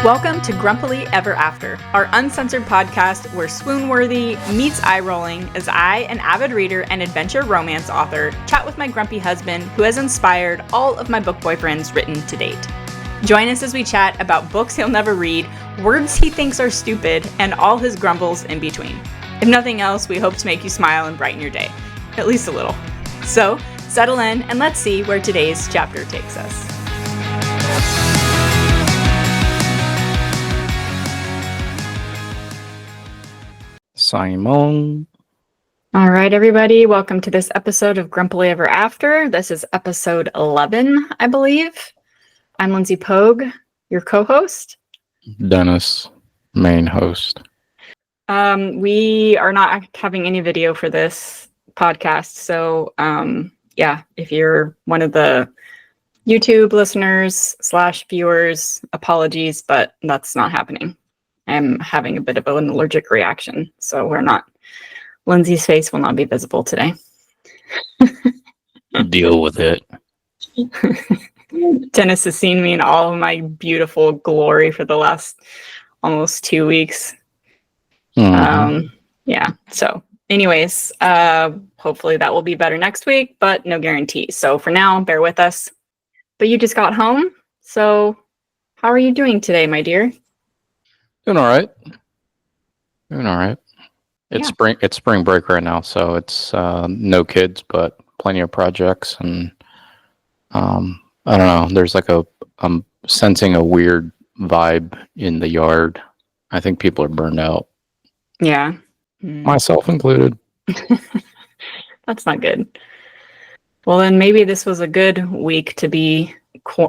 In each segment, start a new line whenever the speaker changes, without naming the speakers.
Welcome to Grumpily Ever After, our uncensored podcast where swoon-worthy meets eye-rolling as I, an avid reader and adventure romance author, chat with my grumpy husband who has inspired all of my book boyfriends written to date. Join us as we chat about books he'll never read, words he thinks are stupid, and all his grumbles in between. If nothing else, we hope to make you smile and brighten your day. At least a little. So, settle in and let's see where today's chapter takes us.
Simon.
All right, everybody. Welcome to this episode of Grumpily Ever After. This is episode 11, I believe. I'm Lindsey Pogue, your co-host.
Dennis, main host.
We are not having any video for this podcast. So, if you're one of the YouTube listeners / viewers, apologies, but that's not happening. I'm having a bit of an allergic reaction, so Lindsey's face will not be visible today.
Deal with it.
Dennis has seen me in all of my beautiful glory for the last almost 2 weeks. So anyways, hopefully that will be better next week, but no guarantee. So for now, bear with us. But you just got home, so how are you doing today, my dear?
Doing all right. It's spring break right now, so it's no kids, but plenty of projects, and I don't know. There's I'm sensing a weird vibe in the yard. I think people are burned out.
Yeah,
myself included.
That's not good. Well, then maybe this was a good week to be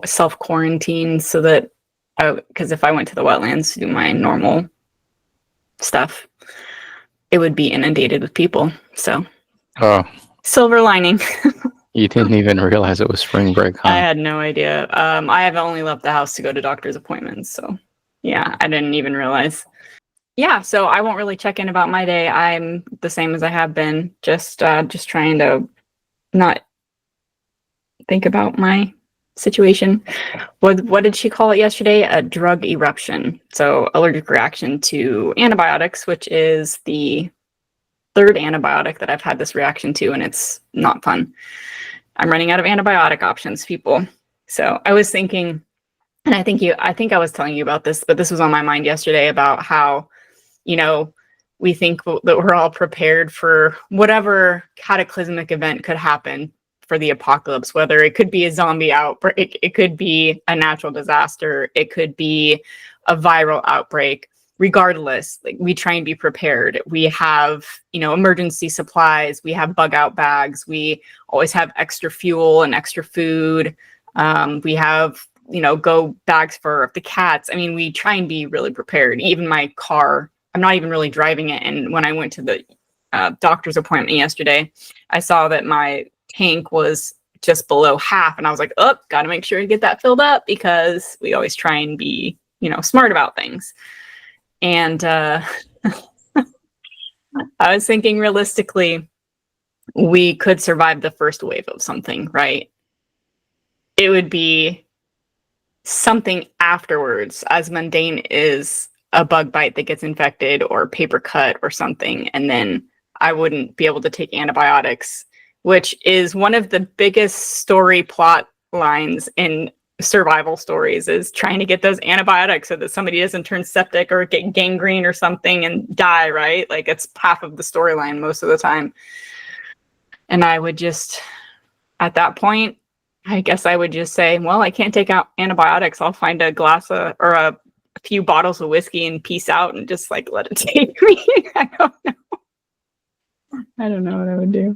self-quarantined, so that because if I went to the wetlands to do my normal stuff, it would be inundated with people. So, silver lining.
You didn't even realize it was spring break, huh?
I had no idea. I have only left the house to go to doctor's appointments. So, yeah, I didn't even realize. Yeah, so I won't really check in about my day. I'm the same as I have been, just trying to not think about my situation. What did she call it yesterday? A drug eruption. So allergic reaction to antibiotics, which is the third antibiotic that I've had this reaction to, and it's not fun. I'm running out of antibiotic options, people. So I was thinking, and I think I was telling you about this, but this was on my mind yesterday about how, we think that we're all prepared for whatever cataclysmic event could happen for the apocalypse, whether it could be a zombie outbreak, it could be a natural disaster, it could be a viral outbreak. Regardless, we try and be prepared. We have, emergency supplies, we have bug out bags, we always have extra fuel and extra food. We have, go bags for the cats. I mean, we try and be really prepared. Even my car, I'm not even really driving it. And when I went to the doctor's appointment yesterday, I saw that my tank was just below half, and I was like, gotta make sure to get that filled up, because we always try and be, smart about things. And I was thinking realistically, we could survive the first wave of something, right? It would be something afterwards, as mundane as a bug bite that gets infected or paper cut or something, and then I wouldn't be able to take antibiotics, which is one of the biggest story plot lines in survival stories, is trying to get those antibiotics so that somebody doesn't turn septic or get gangrene or something and die, right? Like, it's half of the storyline most of the time. And I would just, at that point, I guess I would just say, well, I can't take out antibiotics. I'll find a glass or a few bottles of whiskey and peace out and just let it take me. I don't know what I would do.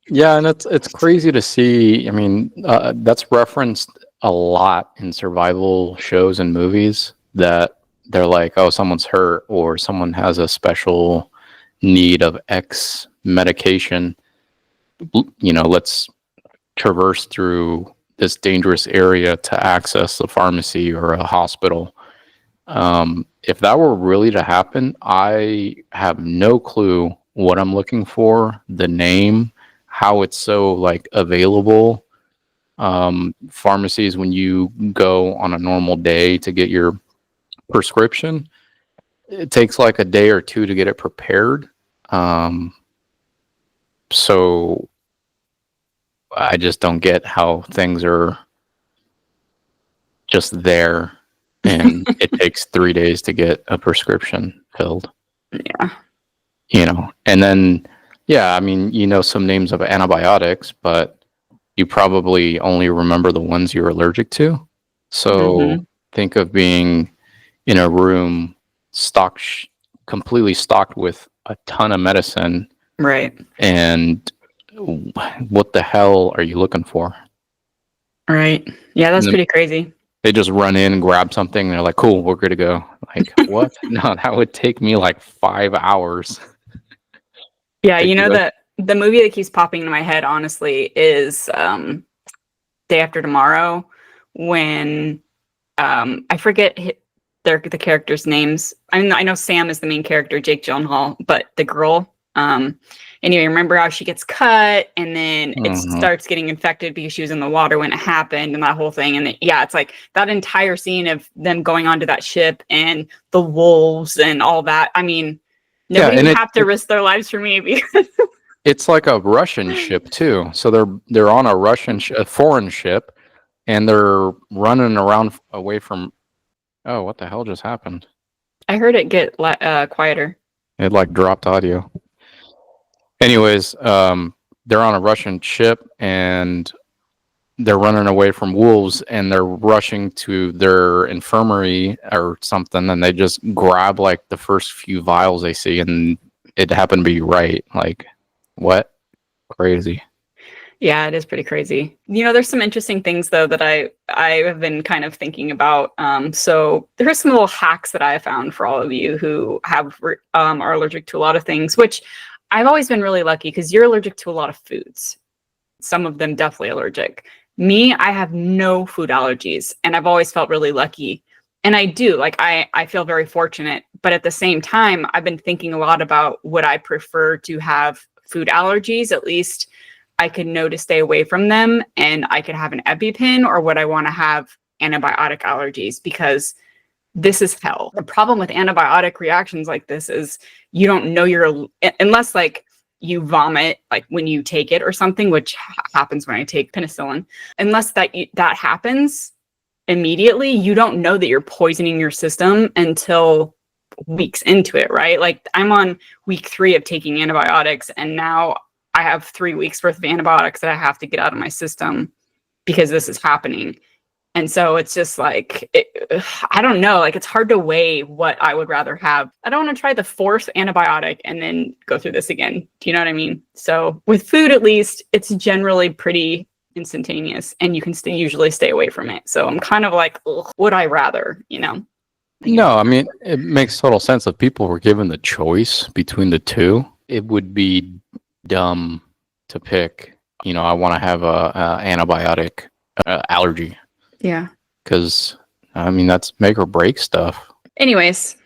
Yeah, and it's crazy to see. I mean, that's referenced a lot in survival shows and movies, that they're like, oh, someone's hurt or someone has a special need of X medication. Let's traverse through this dangerous area to access the pharmacy or a hospital. If that were really to happen, I have no clue what I'm looking for, the name, how it's so available, Pharmacies, when you go on a normal day to get your prescription, it takes like a day or two to get it prepared. So I just don't get how things are just there and it takes 3 days to get a prescription filled.
Yeah.
And then, yeah, I mean, some names of antibiotics, but you probably only remember the ones you're allergic to. So think of being in a room completely stocked with a ton of medicine.
Right.
And what the hell are you looking for?
Right. Yeah, that's pretty crazy.
They just run in and grab something and they're like, cool, we're good to go. Like, what? No, that would take me like 5 hours.
Yeah, the movie that keeps popping into my head, honestly, is Day After Tomorrow, when I forget the characters' names. I mean, I know Sam is the main character, Jake Gyllenhaal, but the girl, anyway, remember how she gets cut and then it starts getting infected because she was in the water when it happened and that whole thing. And it's like that entire scene of them going onto that ship and the wolves and all that. I mean, nobody would have to risk their lives for me because
it's like a Russian ship too. So they're on a foreign ship, and they're running around away from. Oh, what the hell just happened?
I heard it get quieter.
It like dropped audio. Anyways, they're on a Russian ship and they're running away from wolves, and they're rushing to their infirmary or something, and they just grab like the first few vials they see, and it happened to be right. Like, what? Crazy.
Yeah, it is pretty crazy. There's some interesting things though that I have been kind of thinking about. So there are some little hacks that I found for all of you who are allergic to a lot of things, which I've always been really lucky because you're allergic to a lot of foods. Some of them definitely allergic. Me, I have no food allergies, and I've always felt really lucky. And I do, like, I feel very fortunate. But at the same time, I've been thinking a lot about would I prefer to have food allergies? At least I could know to stay away from them and I could have an EpiPen, or would I want to have antibiotic allergies? Because this is hell. The problem with antibiotic reactions like this is you don't know unless like you vomit like when you take it or something, which happens when I take penicillin. Unless that happens immediately, you don't know that you're poisoning your system until weeks into it, right? Like I'm on week 3 of taking antibiotics, and now I have 3 weeks worth of antibiotics that I have to get out of my system because this is happening. And so it's just like, I don't know, like it's hard to weigh what I would rather have. I don't want to try the 4th antibiotic and then go through this again. Do you know what I mean? So with food, at least, it's generally pretty instantaneous and you can usually stay away from it. So I'm kind of like, would I rather,
No, I mean, it makes total sense. If people were given the choice between the two, it would be dumb to pick, I want to have a antibiotic allergy.
Yeah.
Because, I mean, that's make or break stuff.
Anyways,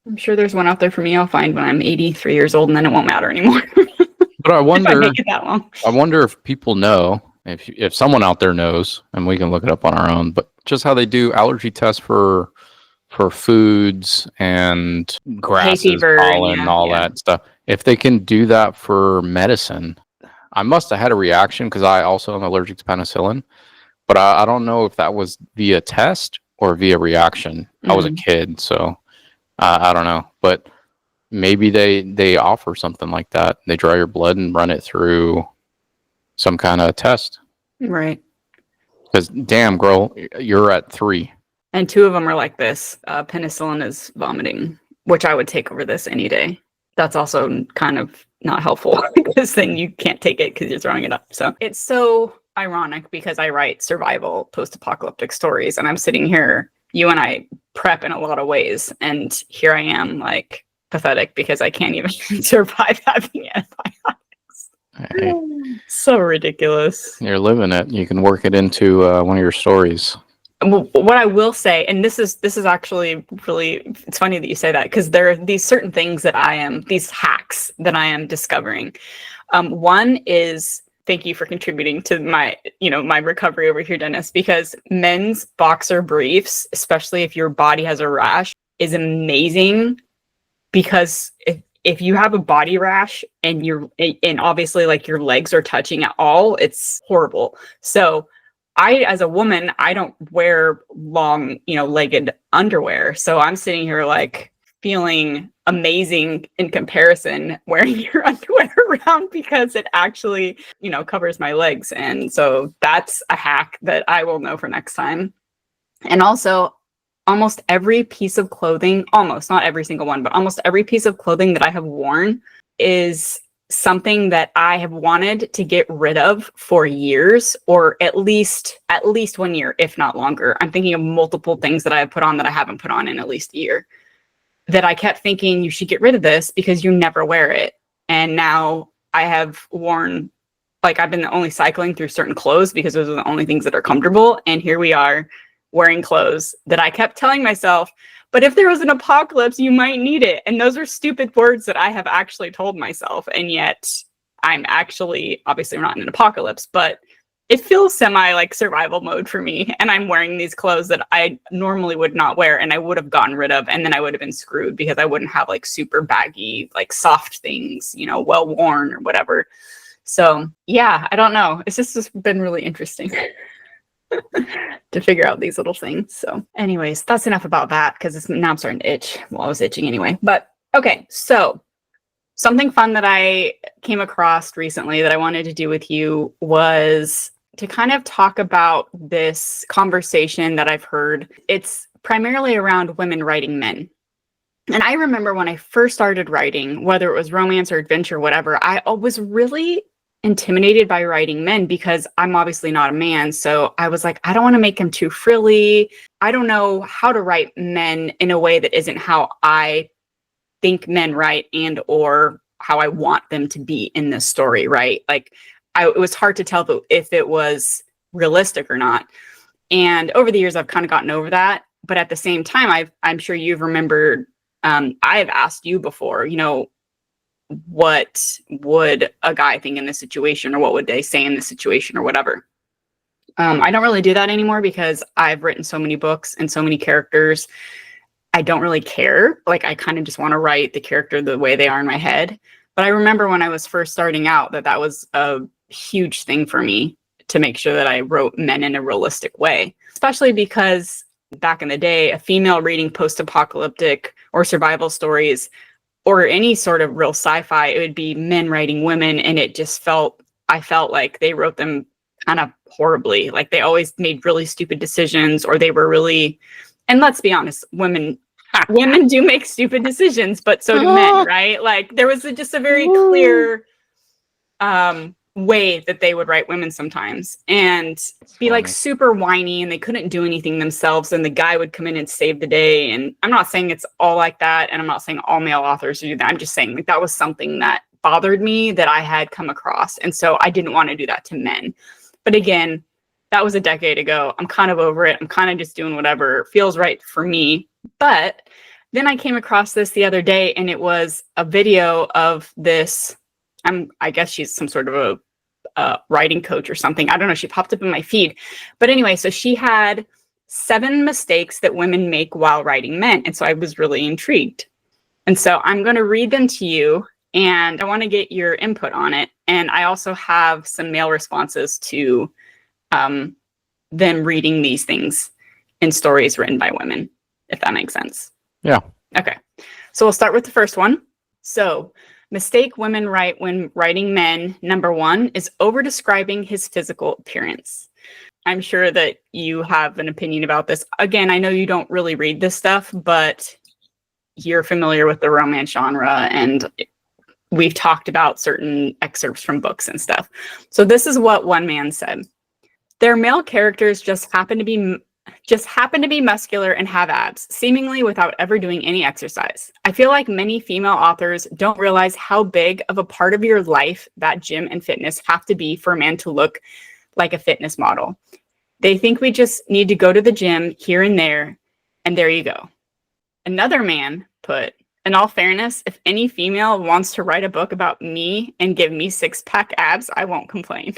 I'm sure there's one out there for me I'll find when I'm 83 years old, and then it won't matter anymore.
But I wonder,
if I make it that long.
I wonder if people know, if someone out there knows, and we can look it up on our own, but just how they do allergy tests for foods and grasses,
fever,
pollen, and all that stuff. If they can do that for medicine, I must have had a reaction because I also am allergic to penicillin. But I don't know if that was via test or via reaction. I was a kid, so I don't know. But maybe they offer something like that. They draw your blood and run it through some kind of test.
Right.
Because, damn, girl, you're at 3.
And 2 of them are like this. Penicillin is vomiting, which I would take over this any day. That's also kind of not helpful because then you can't take it because you're throwing it up. So it's so ironic because I write survival post-apocalyptic stories, and I'm sitting here, you and I prep in a lot of ways, and here I am like pathetic because I can't even survive having antibiotics.
Hey,
so ridiculous.
You're living it. You can work it into one of your stories.
What I will say, and this is actually really, it's funny that you say that because there are these certain things that these hacks that I am discovering. One is thank you for contributing to my, my recovery over here, Dennis, because men's boxer briefs, especially if your body has a rash, is amazing, because if you have a body rash and obviously like your legs are touching at all, it's horrible. So as a woman, I don't wear long, legged underwear. So I'm sitting here like feeling amazing in comparison wearing your underwear around, because it actually, covers my legs. And so that's a hack that I will know for next time. And also, almost every piece of clothing, almost, not every single one, but almost every piece of clothing that I have worn is something that I have wanted to get rid of for years, or at least 1 year, if not longer. I'm thinking of multiple things that I have put on that I haven't put on in at least a year, that I kept thinking you should get rid of this because you never wear it. And now I have worn, like, I've been only cycling through certain clothes because those are the only things that are comfortable. And here we are wearing clothes that I kept telling myself, but if there was an apocalypse, you might need it. And those are stupid words that I have actually told myself. And yet I'm actually, obviously we're not in an apocalypse, but it feels semi like survival mode for me. And I'm wearing these clothes that I normally would not wear and I would have gotten rid of. And then I would have been screwed because I wouldn't have like super baggy, like soft things, well worn or whatever. So yeah, I don't know. It's just been really interesting to figure out these little things. So anyways, that's enough about that, because now I'm starting to itch. Well, I was itching anyway. But okay, so something fun that I came across recently that I wanted to do with you was to kind of talk about this conversation that I've heard. It's primarily around women writing men. And I remember when I first started writing, whether it was romance or adventure, whatever, I was really intimidated by writing men because I'm obviously not a man. So I was like, I don't want to make them too frilly. I don't know how to write men in a way that isn't how I think men write and or how I want them to be in this story, right? Like it was hard to tell if it was realistic or not. And over the years, I've kind of gotten over that. But at the same time, I'm sure you've remembered, I've asked you before, what would a guy think in this situation, or what would they say in this situation, or whatever. I don't really do that anymore because I've written so many books and so many characters. I don't really care. Like, I kind of just want to write the character the way they are in my head. But I remember when I was first starting out that was a huge thing for me, to make sure that I wrote men in a realistic way, especially because back in the day, a female reading post-apocalyptic or survival stories or any sort of real sci-fi, it would be men writing women. And I felt like they wrote them kind of horribly. Like, they always made really stupid decisions, or they were really, and let's be honest, women do make stupid decisions, but so do men, right? Like, there was just a very clear way that they would write women sometimes, and be like super whiny, and they couldn't do anything themselves, and the guy would come in and save the day. And I'm not saying it's all like that, and I'm not saying all male authors do that. I'm just saying, like, that was something that bothered me that I had come across, and so I didn't want to do that to men. But again, that was a decade ago. I'm kind of over it. I'm kind of just doing whatever feels right for me. But then I came across this the other day, and it was a video of this, I guess she's some sort of a writing coach or something. I don't know. She popped up in my feed. But anyway, so she had 7 mistakes that women make while writing men. And so I was really intrigued. And so I'm going to read them to you, and I want to get your input on it. And I also have some male responses to them reading these things in stories written by women, if that makes sense.
Yeah.
Okay. So we'll start with the first one. So, mistake women write when writing men, number 1, is over-describing his physical appearance. I'm sure that you have an opinion about this. Again, I know you don't really read this stuff, but you're familiar with the romance genre, and we've talked about certain excerpts from books and stuff. So this is what one man said. Their male characters just happen to be muscular and have abs, seemingly without ever doing any exercise. I feel like many female authors don't realize how big of a part of your life that gym and fitness have to be for a man to look like a fitness model. They think we just need to go to the gym here and there you go. Another man put, in all fairness, if any female wants to write a book about me and give me six-pack abs, I won't complain.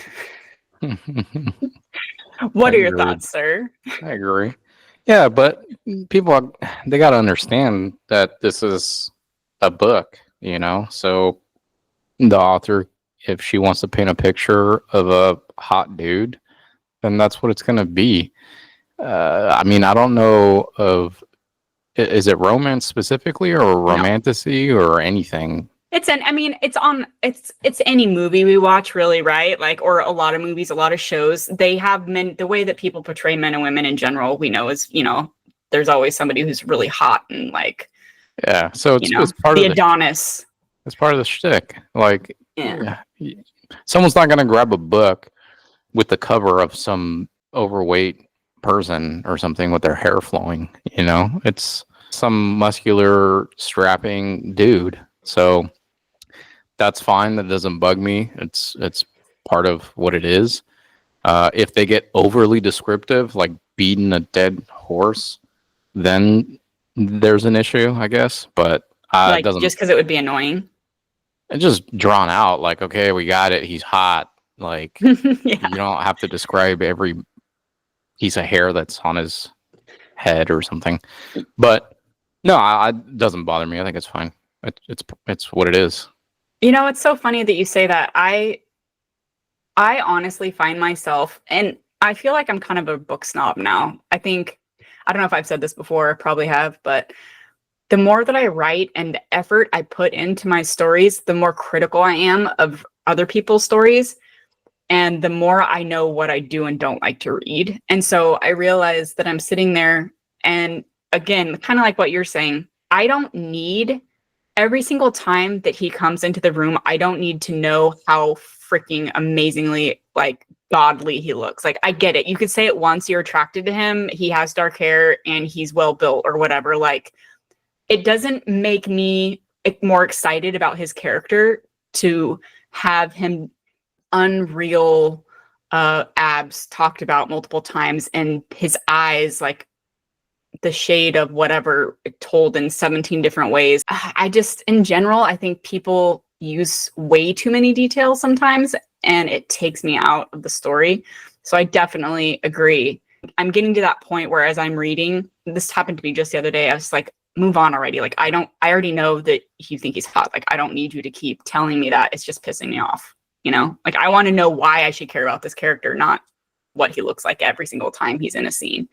What are your thoughts, sir?
I agree. Yeah, but people, they got to understand that this is a book, So the author, if she wants to paint a picture of a hot dude, then that's what it's going to be. I mean, I don't know is it romance specifically or romantasy or anything?
It's any movie we watch, really, right? Like, or a lot of movies, a lot of shows, they have the way that people portray men and women in general, we know is, there's always somebody who's really hot and like,
yeah. So it's part
the
of
Adonis.
It's part of the shtick. Like,
yeah.
Someone's not going to grab a book with the cover of some overweight person or something with their hair flowing, It's some muscular, strapping dude. So that's fine. That doesn't bug me. It's part of what it is. If they get overly descriptive, like beating a dead horse, then there's an issue, I guess. But
like, just because it would be annoying.
It's just drawn out. Like, okay, we got it. He's hot. Like,
yeah.
You don't have to describe every piece of hair that's on his head or something. But no, it doesn't bother me. I think it's fine. It's what it is.
It's so funny that you say that. I honestly find myself, and I feel like I'm kind of a book snob now. I don't know if I've said this before, probably have, but the more that I write and the effort I put into my stories, the more critical I am of other people's stories. And the more I know what I do and don't like to read. And so I realize that I'm sitting there, and again, kind of like what you're saying, I don't need, every single time that he comes into the room, I don't need to know how freaking amazingly, like, godly he looks. Like, I get it. You could say it once, you're attracted to him, he has dark hair and he's well built or whatever. Like, it doesn't make me more excited about his character to have him unreal abs talked about multiple times, and his eyes, like the shade of whatever, told in 17 different ways. I just, in general, I think people use way too many details sometimes, and it takes me out of the story. So I definitely agree. I'm getting to that point where, as I'm reading, this happened to me just the other day, I was like, move on already. Like, I already know that you think he's hot. Like, I don't need you to keep telling me that. It's just pissing me off. Like, I want to know why I should care about this character, not what he looks like every single time he's in a scene.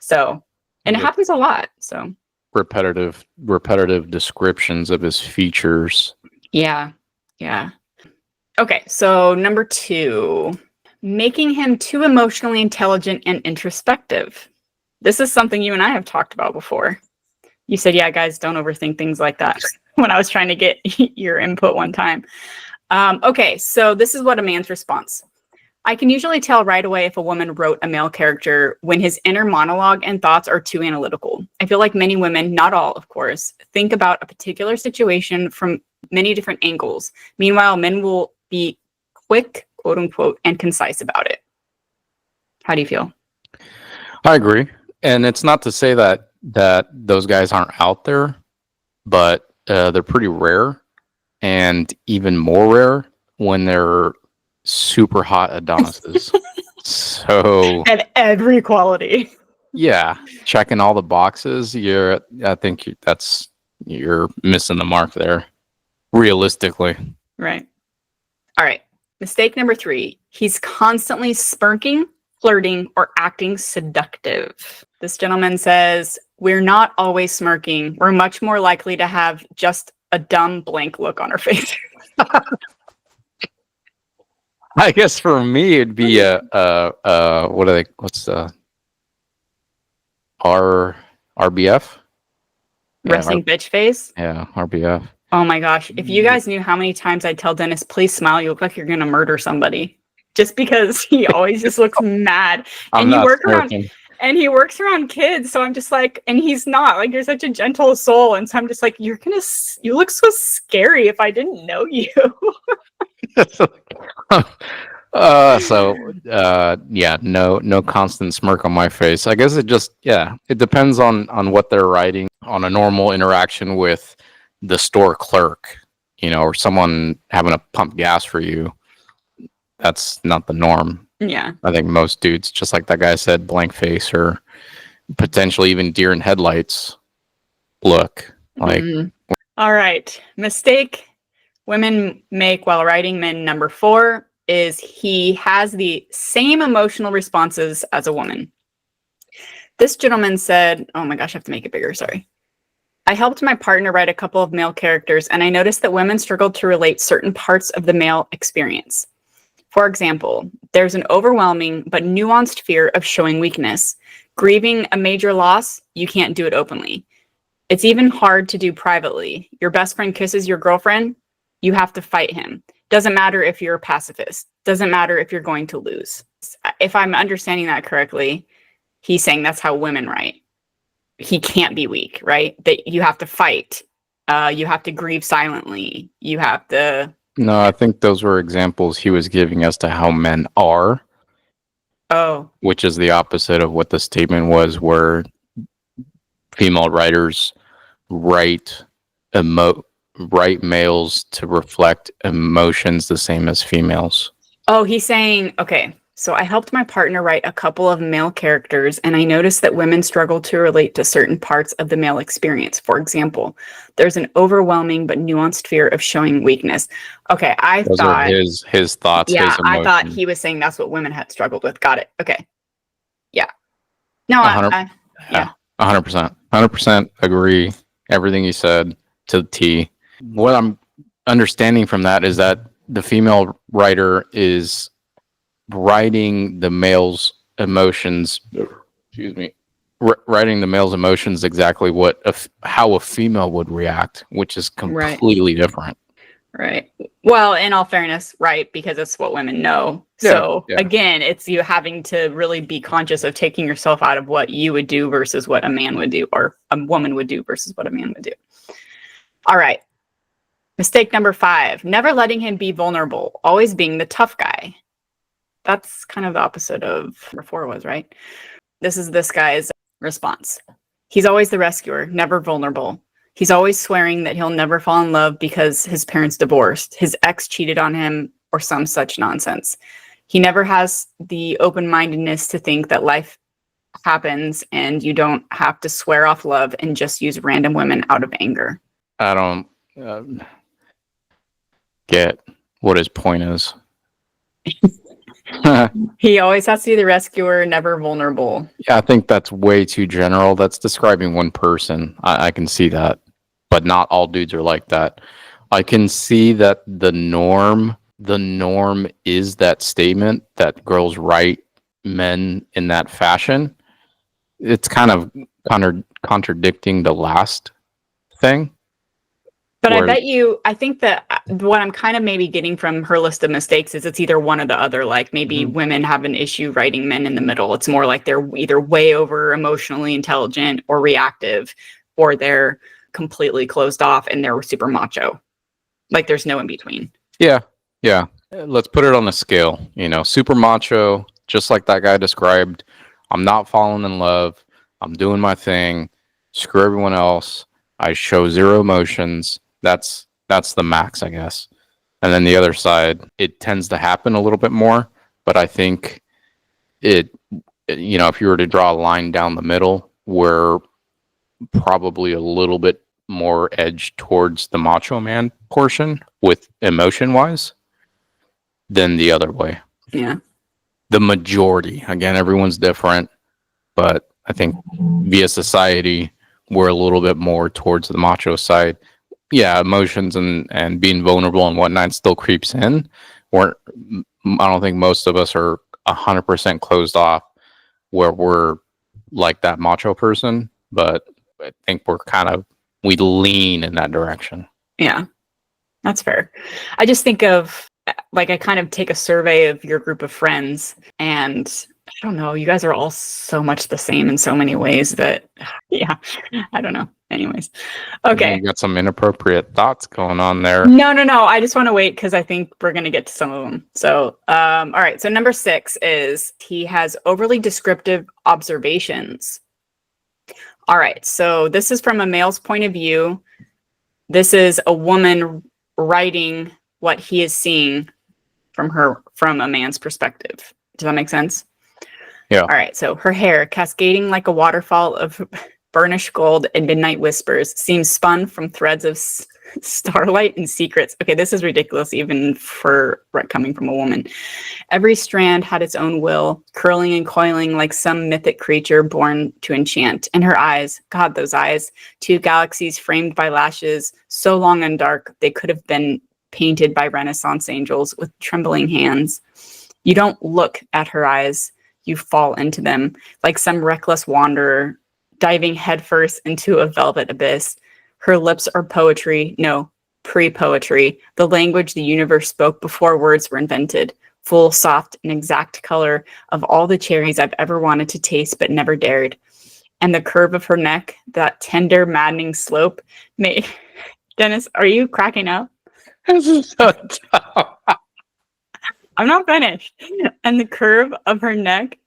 So, and it happens a lot. So
repetitive descriptions of his features.
Yeah. Okay, so number 2, making him too emotionally intelligent and introspective. This is something you and I have talked about before. You said, yeah, guys, don't overthink things like that when I was trying to get your input one time. Okay, so this is what a man's response. I can usually tell right away if a woman wrote a male character when his inner monologue and thoughts are too analytical. I feel like many women, not all, of course, think about a particular situation from many different angles. Meanwhile, men will be quick, quote unquote, and concise about it. How do you feel?
I agree. And it's not to say that those guys aren't out there, but they're pretty rare, and even more rare when they're super hot Adonises. So
at every quality.
Yeah, checking all the boxes. I think you're missing the mark there, realistically.
Right. All right. Mistake number 3. He's constantly smirking, flirting, or acting seductive. This gentleman says, we're not always smirking. We're much more likely to have just a dumb blank look on our face.
I guess for me it'd be what's the RBF?
Resting bitch face?
Yeah, RBF.
Oh my gosh. If you guys knew how many times I tell Dennis, please smile, you look like you're gonna murder somebody. Just because he always just looks mad. And he works around kids, so I'm just like, and he's not. Like, you're such a gentle soul, and so I'm just like, you look so scary if I didn't know you.
No constant smirk on my face. I guess it depends on what they're writing. On a normal interaction with the store clerk, or someone having to pump gas for you. That's not the norm.
Yeah.
I think most dudes, just like that guy said, blank face or potentially even deer in headlights look like.
All right. Mistake women make while writing men number 4 is he has the same emotional responses as a woman. This gentleman said, oh my gosh, I have to make it bigger. Sorry. I helped my partner write a couple of male characters, and I noticed that women struggled to relate certain parts of the male experience. For example, there's an overwhelming but nuanced fear of showing weakness. Grieving a major loss, you can't do it openly. It's even hard to do privately. Your best friend kisses your girlfriend, you have to fight him. Doesn't matter if you're a pacifist. Doesn't matter if you're going to lose. If I'm understanding that correctly, he's saying that's how women write. He can't be weak, right? That you have to fight. You have to grieve silently. You have to...
No, I think those were examples he was giving as to how men are.
Oh.
Which is the opposite of what the statement was, where female writers write males to reflect emotions the same as females.
Oh, he's saying, okay, so I helped my partner write a couple of male characters, and I noticed that women struggle to relate to certain parts of the male experience. For example, there's an overwhelming but nuanced fear of showing weakness. Okay,
Those are his thoughts.
Yeah,
his
I thought he was saying that's what women had struggled with. Got it. Okay. Yeah. No,
100%. 100% agree. Everything he said to the T. What I'm understanding from that is that the female writer is writing the male's emotions. Writing the male's emotions exactly how a female would react, which is completely different.
Right. Well, in all fairness, right, because it's what women know.
Yeah,
so again, it's you having to really be conscious of taking yourself out of what you would do versus what a man would do, or a woman would do versus what a man would do. All right. Mistake number 5, never letting him be vulnerable, always being the tough guy. That's kind of the opposite of number 4 was, right? This is this guy's response. He's always the rescuer, never vulnerable. He's always swearing that he'll never fall in love because his parents divorced, his ex cheated on him, or some such nonsense. He never has the open-mindedness to think that life happens and you don't have to swear off love and just use random women out of anger.
I don't get what his point is.
He always has to be the rescuer, never vulnerable.
Yeah, I think that's way too general. That's describing one person. I can see that. But not all dudes are like that. I can see that the norm is that statement that girls write men in that fashion. It's kind of contradicting the last thing.
But I think that what I'm kind of maybe getting from her list of mistakes is it's either one or the other. Like maybe women have an issue writing men in the middle. It's more like they're either way over emotionally intelligent or reactive, or they're completely closed off and they're super macho. Like there's no in between.
Yeah. Let's put it on a scale. Super macho, just like that guy described. I'm not falling in love. I'm doing my thing. Screw everyone else. I show zero emotions. That's the max, I guess. And then the other side, it tends to happen a little bit more. But I think if you were to draw a line down the middle, we're probably a little bit more edged towards the macho man portion with emotion wise than the other way.
Yeah.
The majority, again, everyone's different, but I think via society, we're a little bit more towards the macho side. Yeah, emotions and being vulnerable and whatnot still creeps in. I don't think most of us are 100% closed off where we're like that macho person, but I think we lean in that direction.
Yeah, that's fair. I just think of, like, I kind of take a survey of your group of friends, and I don't know, you guys are all so much the same in so many ways that, yeah, I don't know. Anyways, okay.
You got some inappropriate thoughts going on there.
No. I just want to wait because I think we're going to get to some of them. So, all right. So number 6 is he has overly descriptive observations. All right. So this is from a male's point of view. This is a woman writing what he is seeing from a man's perspective. Does that make sense?
Yeah.
All right. So her hair, cascading like a waterfall of burnished gold and midnight whispers, seems spun from threads of starlight and secrets. Okay, this is ridiculous, even for coming from a woman. Every strand had its own will, curling and coiling like some mythic creature born to enchant. And her eyes, God, those eyes, two galaxies framed by lashes, so long and dark they could have been painted by Renaissance angels with trembling hands. You don't look at her eyes, you fall into them, like some reckless wanderer diving headfirst into a velvet abyss. Her lips are poetry, no, pre-poetry, the language the universe spoke before words were invented, full, soft, and exact color of all the cherries I've ever wanted to taste but never dared. And the curve of her neck, that tender, maddening slope, made... Dennis, are you cracking up?
This is so tough.
I'm not finished. And the curve of her neck,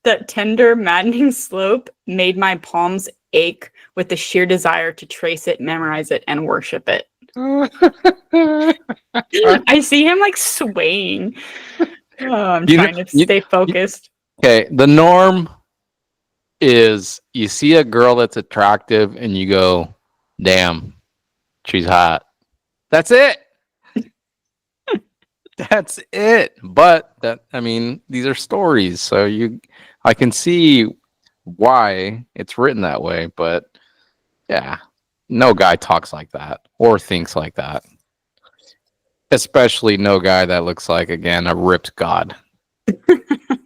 that tender, maddening slope, made my palms ache with the sheer desire to trace it, memorize it, and worship it. I see him like swaying. Oh, I'm trying to stay focused.
Okay, the norm is you see a girl that's attractive and you go, damn, she's hot. That's it. That's it. But these are stories, so I can see why it's written that way, but yeah, no guy talks like that or thinks like that. Especially no guy that looks like, again, a ripped god.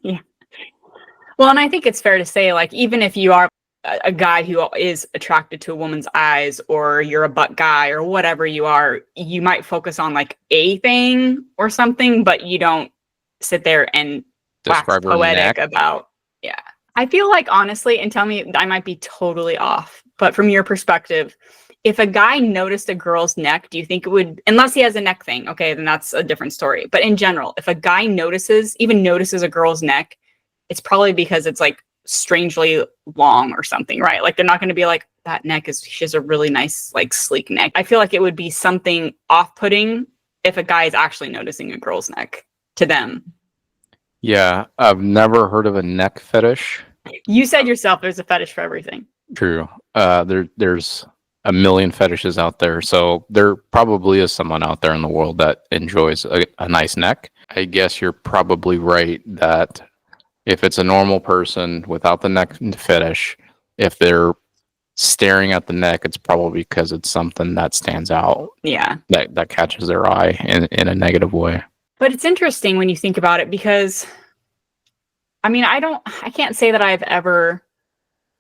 Yeah. Well, and I think it's fair to say, like, even if you are a guy who is attracted to a woman's eyes, or you're a butt guy, or whatever you are, you might focus on like a thing or something, but you don't sit there and wax poetic about. Yeah, I feel like, honestly, and tell me, I might be totally off, but from your perspective, if a guy noticed a girl's neck, do you think it would, unless he has a neck thing, okay, then that's a different story. But in general, if a guy notices a girl's neck, it's probably because it's like strangely long or something, right? Like, they're not going to be like, that neck she has a really nice, like, sleek neck. I feel like it would be something off-putting if a guy is actually noticing a girl's neck to them.
Yeah, I've never heard of a neck fetish.
You said yourself there's a fetish for everything.
True. There's a million fetishes out there, so there probably is someone out there in the world that enjoys a nice neck. I guess you're probably right that if it's a normal person without the neck fetish, if they're staring at the neck, it's probably because it's something that stands out.
Yeah.
That catches their eye in a negative way.
But it's interesting when you think about it, because I mean, I can't say that I've ever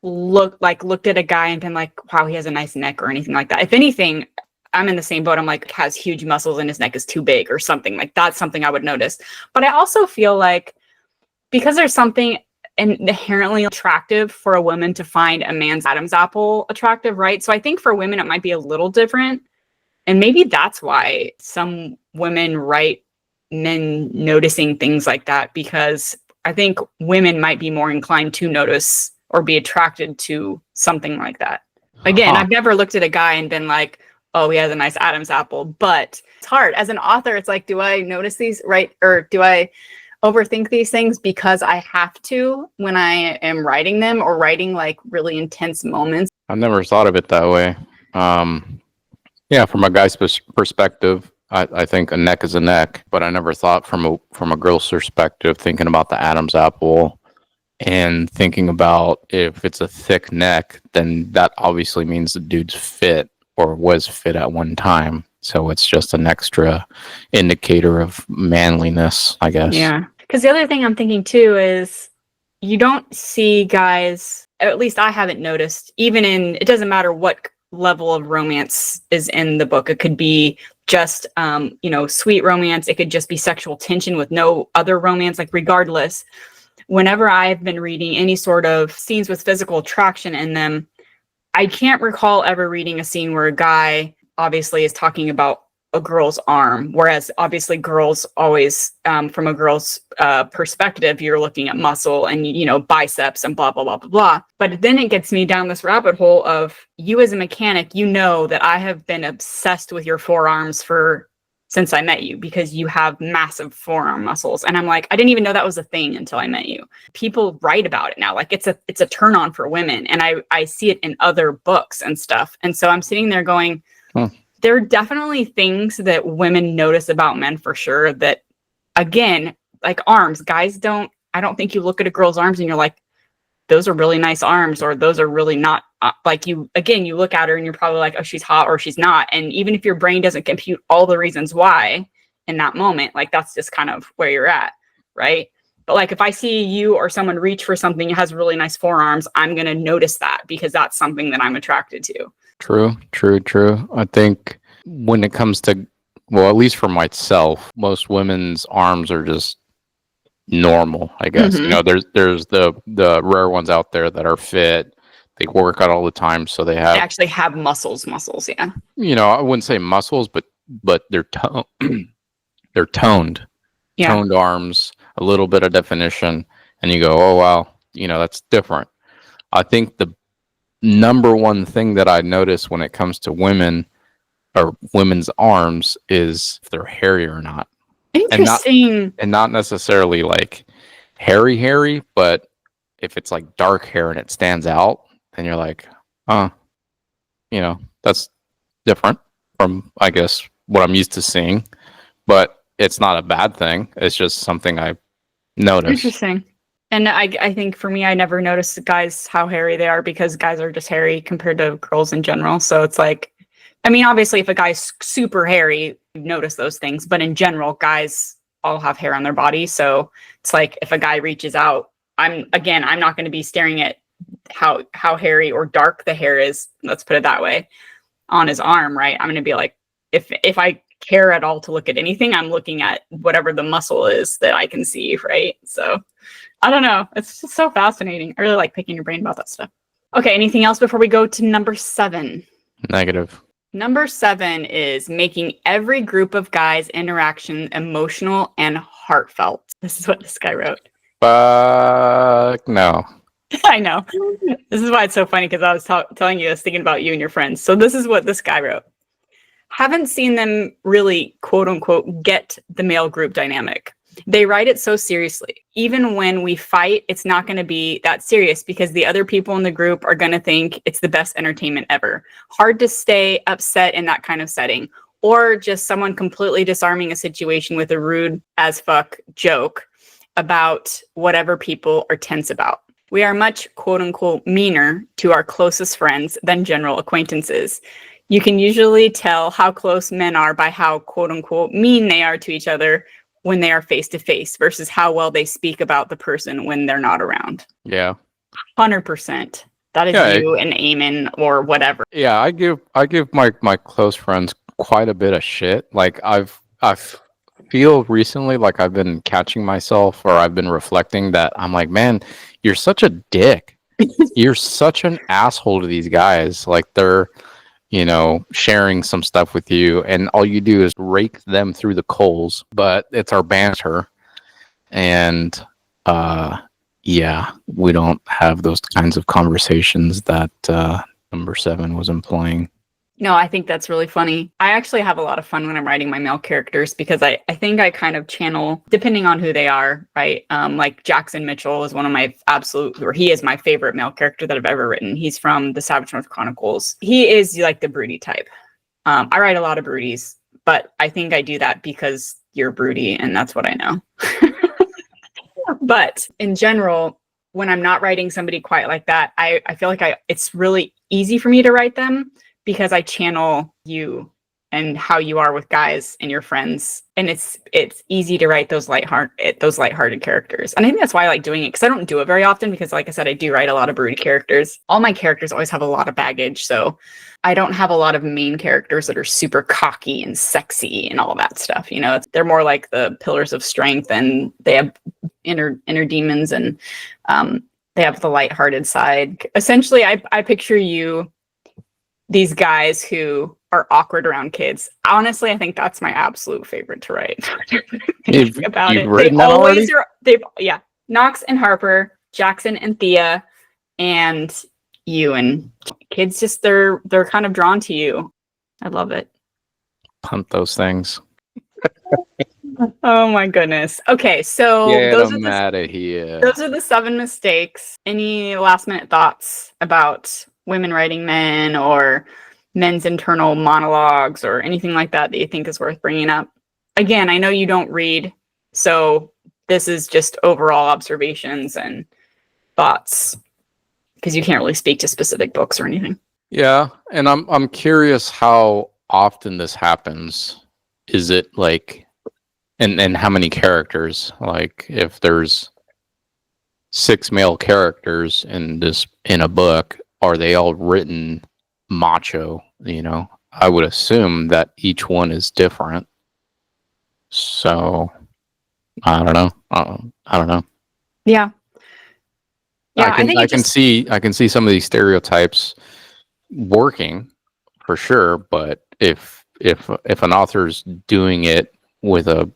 looked at a guy and been like, wow, he has a nice neck or anything like that. If anything, I'm in the same boat. I'm like, has huge muscles and his neck is too big or something. Like, that's something I would notice. But I also feel like, because there's something inherently attractive for a woman to find a man's Adam's apple attractive, right? So I think for women, it might be a little different. And maybe that's why some women write men noticing things like that, because I think women might be more inclined to notice or be attracted to something like that. Again, I've never looked at a guy and been like, oh, he has a nice Adam's apple, but it's hard. As an author, it's like, do I notice these, right? Or do I overthink these things because I have to when I am writing them, or writing like really intense moments?
I've never thought of it that way. Yeah, from a guy's perspective, I think a neck is a neck, but I never thought from a girl's perspective, thinking about the Adam's apple and thinking about if it's a thick neck, then that obviously means the dude's fit or was fit at one time. So it's just an extra indicator of manliness, I guess.
Yeah. Because the other thing I'm thinking too is, you don't see guys, at least I haven't noticed, even in, it doesn't matter what level of romance is in the book. It could be just, sweet romance. It could just be sexual tension with no other romance. Like, regardless, whenever I've been reading any sort of scenes with physical attraction in them, I can't recall ever reading a scene where a guy obviously is talking about a girl's arm, whereas obviously girls always, from a girl's perspective, you're looking at muscle and, you know, biceps and blah, blah, blah, blah, blah. But then it gets me down this rabbit hole of, you as a mechanic, you know that I have been obsessed with your forearms since I met you, because you have massive forearm muscles. And I'm like, I didn't even know that was a thing until I met you. People write about it now. Like it's a turn on for women. And I see it in other books and stuff. And so I'm sitting there going, there are definitely things that women notice about men for sure, that, again, like arms, I don't think you look at a girl's arms and you're like, those are really nice arms, or those are really not. Like you look at her and you're probably like, oh, she's hot or she's not. And even if your brain doesn't compute all the reasons why in that moment, like that's just kind of where you're at, right? But like if I see you or someone reach for something that has really nice forearms, I'm going to notice that because that's something that I'm attracted to.
True. I think when it comes to, well, at least for myself, most women's arms are just normal, I guess.
Mm-hmm.
You know, there's the rare ones out there that are fit. They work out all the time, so they
actually have muscles, yeah.
You know, I wouldn't say muscles, but they're they're toned.
Yeah.
Toned arms, a little bit of definition, and you go, oh wow, you know, that's different. I think the number one thing that I notice when it comes to women or women's arms is if they're hairy or not.
Interesting.
And not necessarily like hairy, but if it's like dark hair and it stands out, then you're like, you know, that's different from, I guess, what I'm used to seeing. But it's not a bad thing. It's just something I noticed.
Interesting. And I think for me, I never noticed guys how hairy they are, because guys are just hairy compared to girls in general. So it's like, I mean, obviously, if a guy's super hairy, you notice those things. But in general, guys all have hair on their body. So it's like if a guy reaches out, I'm not going to be staring at how hairy or dark the hair is, let's put it that way, on his arm, right? I'm going to be like, if I care at all to look at anything, I'm looking at whatever the muscle is that I can see, right? So I don't know. It's just so fascinating. I really like picking your brain about that stuff. Okay, anything else before we go to number 7?
Negative.
Number 7 is making every group of guys' interaction emotional and heartfelt. This is what this guy wrote.
Fuck no.
I know. This is why it's so funny, because I was telling you, I was thinking about you and your friends. So this is what this guy wrote. Haven't seen them really, quote unquote, get the male group dynamic. They write it so seriously. Even when we fight, it's not going to be that serious because the other people in the group are going to think it's the best entertainment ever. Hard to stay upset in that kind of setting. Or just someone completely disarming a situation with a rude as fuck joke about whatever people are tense about. We are much, quote unquote, meaner to our closest friends than general acquaintances. You can usually tell how close men are by how, quote unquote, mean they are to each other when they are face to face versus how well they speak about the person when they're not around.
Yeah.
100%. That is you and Eamon or whatever.
Yeah, I give my close friends quite a bit of shit. Like I feel recently like I've been catching myself, or I've been reflecting that I'm like, man, you're such a dick. You're such an asshole to these guys. Like they're, you know, sharing some stuff with you, and all you do is rake them through the coals. But it's our banter, and yeah, we don't have those kinds of conversations that number 7 was implying.
No, I think that's really funny. I actually have a lot of fun when I'm writing my male characters, because I think I kind of channel, depending on who they are, right? Like Jackson Mitchell is one of my he is my favorite male character that I've ever written. He's from the Savage North Chronicles. He is like the broody type. I write a lot of broodies, but I think I do that because you're broody and that's what I know. But in general, when I'm not writing somebody quite like that, I feel like it's really easy for me to write them, because I channel you and how you are with guys and your friends. And it's easy to write those lighthearted characters. And I think that's why I like doing it, because I don't do it very often, because like I said, I do write a lot of broody characters. All my characters always have a lot of baggage. So I don't have a lot of main characters that are super cocky and sexy and all that stuff. You know, they're more like the pillars of strength, and they have inner demons, and they have the lighthearted side. Essentially, I picture you, these guys who are awkward around kids. Honestly, I think that's my absolute favorite to write.
You've
About it.
written that already?
Yeah. Knox and Harper, Jackson and Thea, and you, and kids just they're kind of drawn to you. I love it.
Punt those things.
Oh my goodness. Okay, so
Get them out of here.
those are the 7 mistakes. Any last minute thoughts about women writing men or men's internal monologues or anything like that that you think is worth bringing up? Again, I know you don't read, so this is just overall observations and thoughts because you can't really speak to specific books or anything.
Yeah, and I'm curious how often this happens. Is it like, and how many characters? Like, if there's 6 male characters in a book, are they all written macho? You know, I would assume that each one is different. So I don't know. I don't know.
Yeah. Yeah,
I can see some of these stereotypes working for sure, but if an author's doing it with a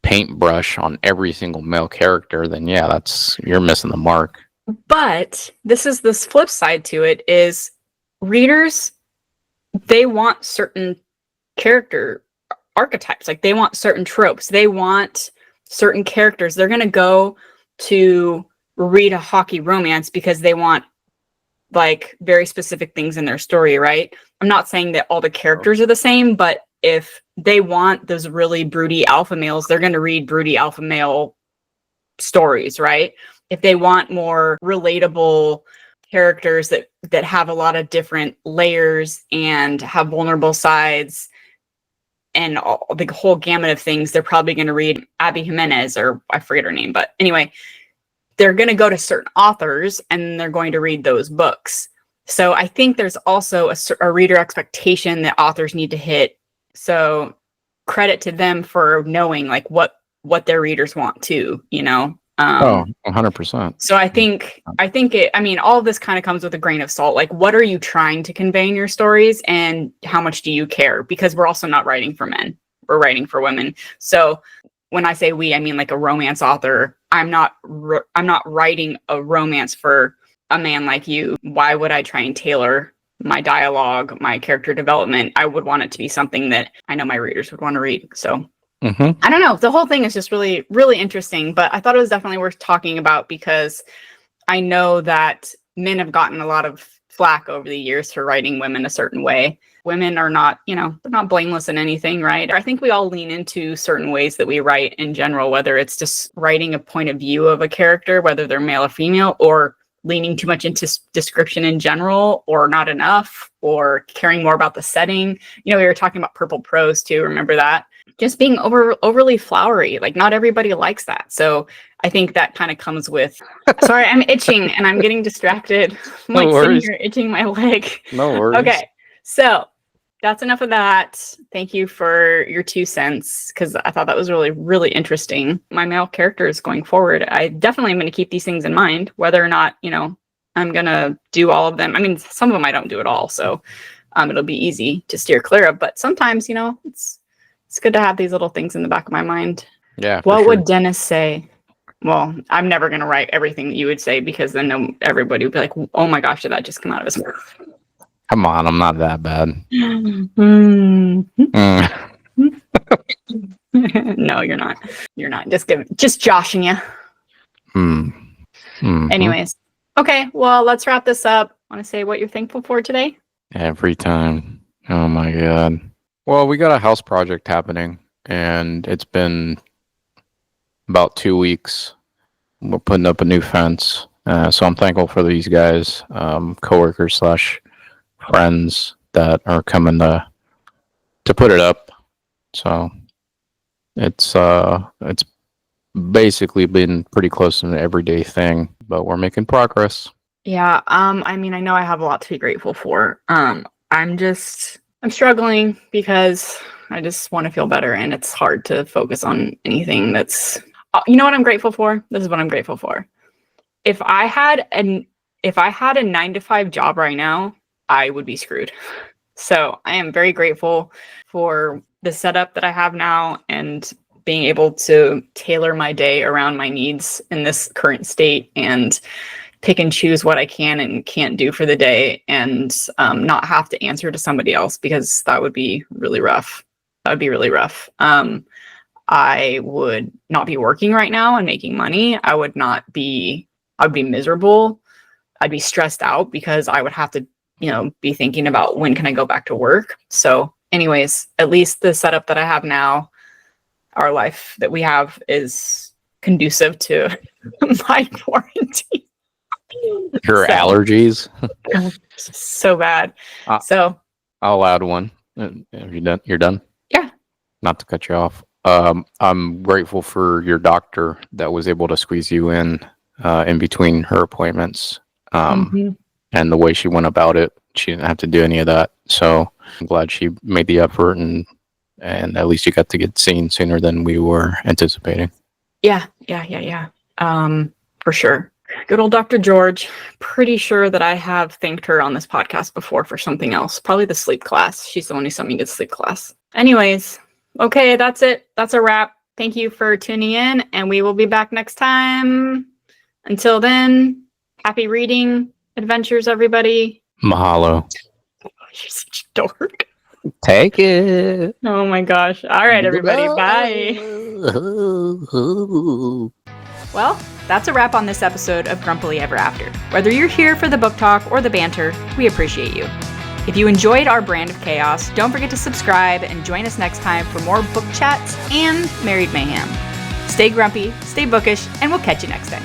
paintbrush on every single male character, then yeah, you're missing the mark.
But this flip side to it is readers, they want certain character archetypes. Like they want certain tropes. They want certain characters. They're going to go to read a hockey romance because they want like very specific things in their story, right? I'm not saying that all the characters are the same, but if they want those really broody alpha males, they're going to read broody alpha male stories, right? If they want more relatable characters that have a lot of different layers and have vulnerable sides and the whole gamut of things, they're probably going to read Abby Jimenez, or I forget her name, but anyway, they're going to go to certain authors and they're going to read those books. So I think there's also a reader expectation that authors need to hit. So credit to them for knowing like what their readers want too, you know?
100%.
So I think all of this kind of comes with a grain of salt. Like, what are you trying to convey in your stories and how much do you care? Because we're also not writing for men. We're writing for women. So when I say we, I mean like a romance author. I'm not writing a romance for a man like you. Why would I try and tailor my dialogue, my character development? I would want it to be something that I know my readers would want to read. So I don't know. The whole thing is just really, really interesting, but I thought it was definitely worth talking about because I know that men have gotten a lot of flack over the years for writing women a certain way. Women are not, they're not blameless in anything, right? I think we all lean into certain ways that we write in general, whether it's just writing a point of view of a character, whether they're male or female, or leaning too much into description in general, or not enough, or caring more about the setting. We were talking about purple prose too. Remember that? Just being overly flowery. Like not everybody likes that. So I think that kind of comes with, sorry, I'm itching and I'm getting distracted. I'm like sitting here itching my leg.
No worries.
Okay. So that's enough of that. Thank you for your 2 cents because I thought that was really, really interesting. My male characters going forward, I definitely am going to keep these things in mind, whether or not, I'm going to do all of them. I mean, some of them I don't do at all. So it'll be easy to steer clear of. But sometimes, it's good to have these little things in the back of my mind.
Yeah.
What would Dennis say? Well, I'm never going to write everything that you would say because then everybody would be like, oh my gosh, did that just come out of his mouth?
Come on, I'm not that bad.
No, you're not. You're not. Just joshing you. Anyways. Okay, well, let's wrap this up. Want to say what you're thankful for today?
Every time. Oh my God. Well, we got a house project happening and it's been about 2 weeks. We're putting up a new fence. So I'm thankful for these guys, coworkers / friends that are coming to put it up. So it's basically been pretty close to an everyday thing, but we're making progress.
Yeah. I mean, I know I have a lot to be grateful for. I'm struggling because I just want to feel better and it's hard to focus on anything that's, you know what I'm grateful for? This is what I'm grateful for. If I had a 9-to-5 job right now, I would be screwed. So I am very grateful for the setup that I have now and being able to tailor my day around my needs in this current state and pick and choose what I can and can't do for the day, and not have to answer to somebody else, because that would be really rough. That would be really rough. I would not be working right now and making money. I would be miserable. I'd be stressed out because I would have to, be thinking about when can I go back to work. So anyways, at least the setup that I have now, our life that we have, is conducive to my quarantine.
Your allergies.
So bad.
Uh,
So
I'll add one. Have you done? You're done?
Yeah.
Not to cut you off. I'm grateful for your doctor that was able to squeeze you in between her appointments. And the way she went about it, she didn't have to do any of that. So I'm glad she made the effort, and at least you got to get seen sooner than we were anticipating.
Yeah. For sure. Good old Dr. George. Pretty sure that I have thanked her on this podcast before for something else. Probably the sleep class. She's the one who sent me to sleep class. Anyways, okay, that's it. That's a wrap. Thank you for tuning in, and we will be back next time. Until then, happy reading adventures, everybody.
Mahalo.
Oh, you're such a dork.
Take it.
Oh my gosh. All right, everybody. Bye. Well, that's a wrap on this episode of Grumpily Ever After. Whether you're here for the book talk or the banter, we appreciate you. If you enjoyed our brand of chaos, don't forget to subscribe and join us next time for more book chats and married mayhem. Stay grumpy, stay bookish, and we'll catch you next time.